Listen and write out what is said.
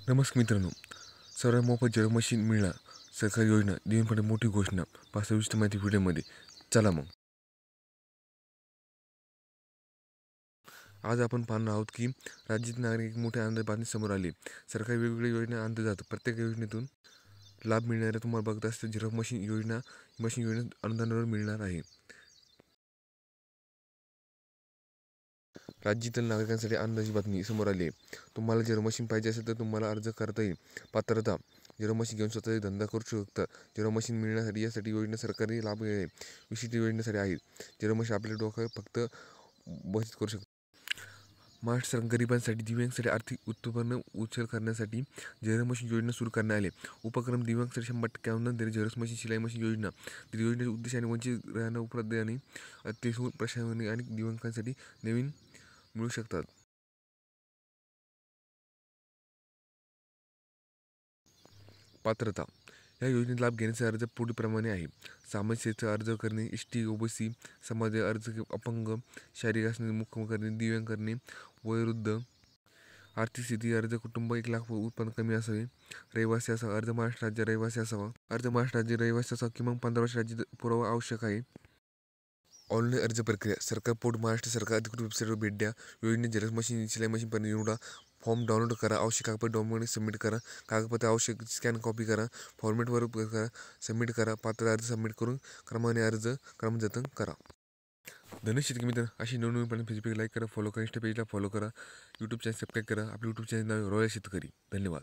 नमस्कार मित्रांनो, सर्व मोफत जल मशीन मिळणार, सरकारी योजना देऊन मोठी घोषणा. सविस्तर माहिती व्हिडिओमध्ये. चला मग. आज आपण पाहणार आहोत की राज्यातील नागरिक मोठ्या आनंद बातमी समोर आली. सरकारी वेगवेगळ्या योजना आणत जातात. प्रत्येक योजनेतून लाभ मिळणाऱ्या तुम्हाला बघत असते झेरॉक्स मशीन योजना अनुदानावर मिळणार आहे. राज्यातील नागरिकांसाठी आनंदाची बातमी समोर आली आहे. तुम्हाला झेरॉक्स मशीन पाहिजे असेल तर तुम्हाला अर्ज करता येईल. पात्रता: झेरॉक्स मशीन घेऊन स्वतःचा धंदा करू शकता. झेरॉक्स मशीन मिळण्यासाठी यासाठी योजना सरकारी लाभ आहे विशिष्ट योजनेसाठी आहेत. झेरॉक्स मशीन आपल्या डोक्यात फक्त बचत करू शकतो. महाराष्ट्र सरकार गरिबांसाठी दिव्यांगांसाठी आर्थिक उत्पन्न उचल करण्यासाठी झेरॉक्स मशीन योजना सुरू करण्यात आली. उपक्रम: दिव्यांगांसाठी 100% अनुदान दिले. झेरॉक्स मशीन शिलाई मशीन योजना. तर योजनेच्या उद्देशाने वंचित राहणं उपलब्ध आणि अतिशय प्रशासनाने आणि दिव्यांगांसाठी नवीन मिळू शकतात. पात्रता: या योजनेत लाभ घेण्याचा अर्ज पुढीलप्रमाणे आहे. सामाजिक क्षेत्रात अर्ज करणे, एसटी ओबीसी समाज अर्ज, अपंग, शारीरिक असणे, मुख्य करणे, दिव्यांग करणे, वयोवृद्ध, आर्थिक स्थिती अर्ज, कुटुंब 1 लाख उत्पन्न कमी असावे, रहिवासी असावा, अर्ज महाराष्ट्र राज्य रहिवासी असावा, अर्ज महाराष्ट्र राज्य रहिवासी असावा, किमान 15 वर्ष राज्य पुरावा आवश्यक आहे. ऑनलाईन अर्ज प्रक्रिया: सरकार पोर्ट महाराष्ट्र सरकार अधिकृत वेबसाईटवर भेट द्या. योजनेत झेरॉक्स मशीन शिलाई मशीन पर्यंत निवडा. फॉर्म डाउनलोड करा. आवश्यक कागदपत्र डॉक्युमेंट सबमिट करा. कागदपत्र आवश्यक स्कॅन कॉपी करा. फॉर्मेटवर करा. सबमिट करा. पात्र अर्ज सबमिट करून क्रमाने अर्ज क्रमांक जतन करा. धन्यवाद शेतकरी मित्र. अशी नवनवीन फेसबुक लाईक करा, फॉलो करा, इंस्टा पेजला फॉलो करा, यूट्यूब चॅनल सबस्क्राईब करा. आपल्या यूट्यूब चॅनल नाव रॉयल शेतकरी. धन्यवाद.